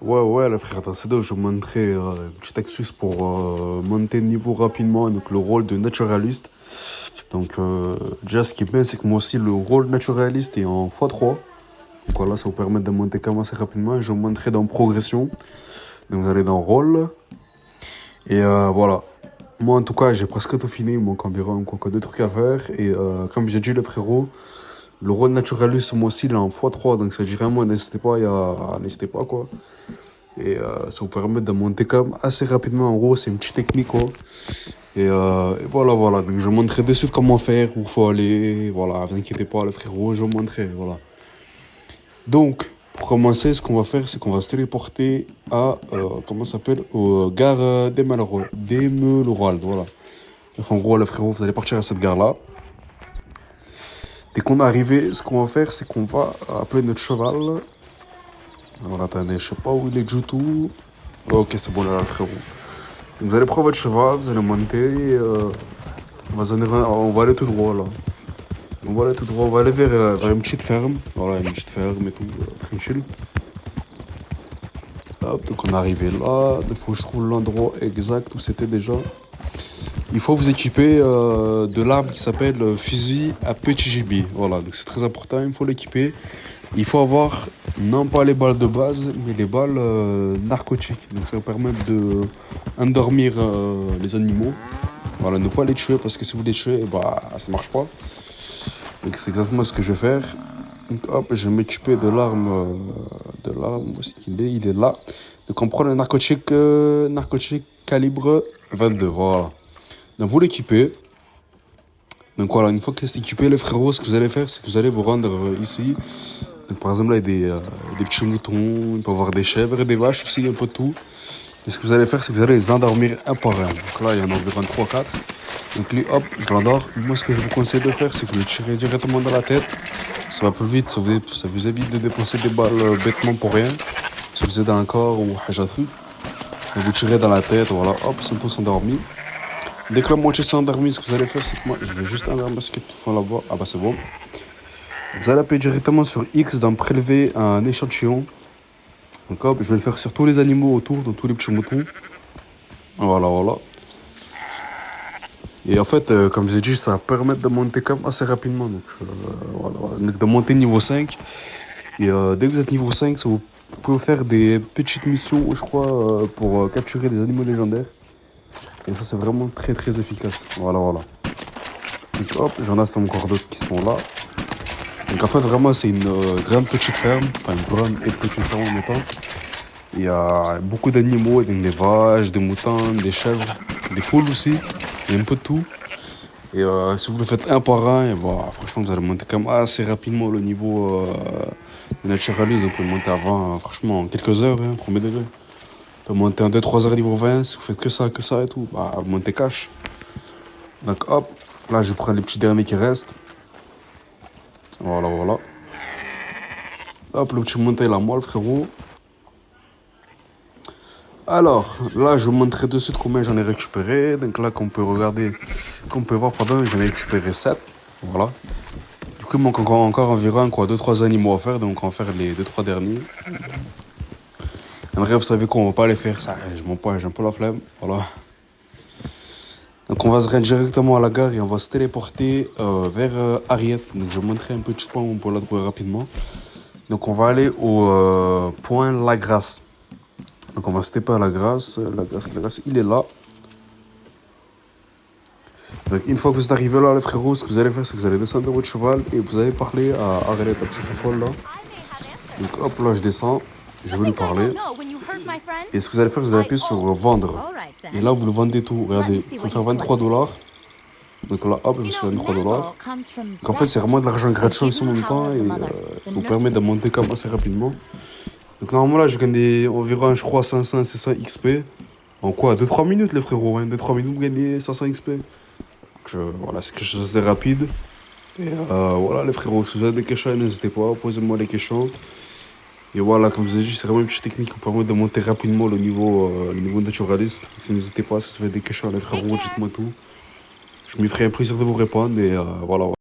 Ouais, les frères, dans ces deux, je vous montrerai une petite astuce pour monter le niveau rapidement, donc le rôle de naturaliste. Donc, déjà, ce qui est bien, c'est que moi aussi, le rôle naturaliste est en x3. Donc voilà, ça vous permet de monter quand même assez rapidement. Et je vous montrerai dans progression. Donc, vous allez dans rôle. Et voilà. Moi, en tout cas, j'ai presque tout fini. Il me manque environ encore que deux trucs à faire. Et comme j'ai dit, les frérots, le rôle naturaliste, ce mois-ci, il est en x3. Donc, ça dit vraiment, n'hésitez pas, quoi. Et ça vous permet de monter quand même assez rapidement. En gros, c'est une petite technique, quoi. Et voilà. Donc, je vous montrerai de suite comment faire, où il faut aller. Voilà, vous inquiétez pas, les frérots, je vous montrerai, voilà. Donc, pour commencer, ce qu'on va faire, c'est qu'on va se téléporter à, comment ça s'appelle, aux gares d'Emeraude, voilà. Donc, en gros, les frérots, vous allez partir à cette gare-là. Dès qu'on est arrivé, ce qu'on va faire, c'est qu'on va appeler notre cheval. Alors, attendez, je sais pas où il est du tout. Ok, c'est bon, là, les frérots. Vous allez prendre votre cheval, vous allez monter, on va aller tout droit là. On va aller vers une petite ferme. Voilà, une petite ferme et tout, tranquille. Hop, donc on est arrivé là. Il faut que je trouve l'endroit exact où c'était déjà. Il faut vous équiper de l'arme qui s'appelle fusil à petit gibier. Voilà, donc c'est très important, il faut l'équiper. Il faut avoir non pas les balles de base, mais les balles narcotiques. Donc ça va permettre de endormir les animaux. Voilà, ne pas les tuer parce que si vous les tuez, bah ça marche pas. Donc c'est exactement ce que je vais faire. Donc hop, je vais m'occuper de l'arme. Où est-ce qu'il est? Il est là. Donc on prend le narcotique calibre 22. Voilà. Donc vous l'équipez. Donc voilà, une fois que c'est équipé, les frérots, ce que vous allez faire, c'est que vous allez vous rendre ici. Donc par exemple là, il y a des petits moutons, il peut y avoir des chèvres et des vaches aussi, un peu de tout. Et ce que vous allez faire, c'est que vous allez les endormir un par un. Donc là, il y en a environ 3-4. Donc lui, hop, je l'endors. Moi, ce que je vous conseille de faire, c'est que vous le tirez directement dans la tête. Ça va plus vite, ça vous évite de dépenser des balles bêtement pour rien. Si vous êtes dans un corps ou un truc. Donc vous tirez dans la tête, voilà, hop, ils sont tous endormis. Dès que la moitié s'est endormie, ce que vous allez faire, c'est que moi, je vais juste endormir ce qu'ils font là-bas. Ah bah c'est bon. Vous allez appuyer directement sur X dans prélever un échantillon. Donc hop, je vais le faire sur tous les animaux autour, dans tous les petits moutons. Voilà. Et en fait, comme je l'ai dit, ça va permettre de monter comme assez rapidement. Donc voilà. Donc, de monter niveau 5. Et dès que vous êtes niveau 5, vous pouvez faire des petites missions, je crois, pour capturer des animaux légendaires. Et ça, c'est vraiment très très efficace. Voilà. Donc hop, j'en ai encore d'autres qui sont là. Donc en fait, vraiment, c'est une grande petite ferme. Enfin, une grande et petite ferme en même temps. Il y a beaucoup d'animaux, donc des vaches, des moutons, des chèvres, des poules aussi. Il y a un peu de tout. Et si vous le faites un par un, et bah, franchement, vous allez monter quand même assez rapidement le niveau de naturalisme. Vous pouvez monter à 20, franchement, en quelques heures, hein, premier degré. Vous pouvez monter en 2-3 heures niveau 20, si vous faites que ça et tout. Bah, vous montez cash. Donc hop, là, je prends les petits derniers qui restent. Voilà. Hop, le petit monté là, moi, le frérot. Alors, là, je vous montrerai de suite combien j'en ai récupéré. Donc là, qu'on peut voir, j'en ai récupéré 7. Voilà. Du coup, il manque encore environ 2-3 animaux à faire. Donc, on va faire les 2-3 derniers. En vrai, vous savez quoi, on va pas les faire. Ça, je m'en pas, j'ai un peu la flemme. Voilà. Donc, on va se rendre directement à la gare et on va se téléporter vers Harriet. Donc, je vais vous montrer un petit point où on peut la trouver rapidement. Donc, on va aller au point La Grasse. Donc on va se taper à la Grasse, il est là. Donc une fois que vous êtes arrivé là, les frérots, ce que vous allez faire, c'est que vous allez descendre de votre cheval et vous allez parler à Arlette, la petite folle là. Donc hop, là je descends, je vais lui parler. Et ce que vous allez faire, vous allez appuyer sur vendre. Et là vous le vendez tout, regardez, il faut faire 23$. Donc là hop, je me suis fait 23$. Donc en fait c'est vraiment de l'argent gratuit en même temps et ça vous permet de monter quand même assez rapidement. Donc normalement là je gagne environ je crois 500 XP. En quoi 2-3 minutes les frérots, hein. 2-3 minutes vous gagnez 500 XP. Donc voilà, c'est quelque chose de rapide. Et voilà les frérots, si vous avez des questions, n'hésitez pas, posez-moi des questions. Et voilà, comme je vous ai dit, c'est vraiment une petite technique qui permet de monter rapidement le niveau naturaliste. Si n'hésitez pas, si vous avez des questions les frérots, dites-moi tout. Je m'y ferai un plaisir de vous répondre et voilà.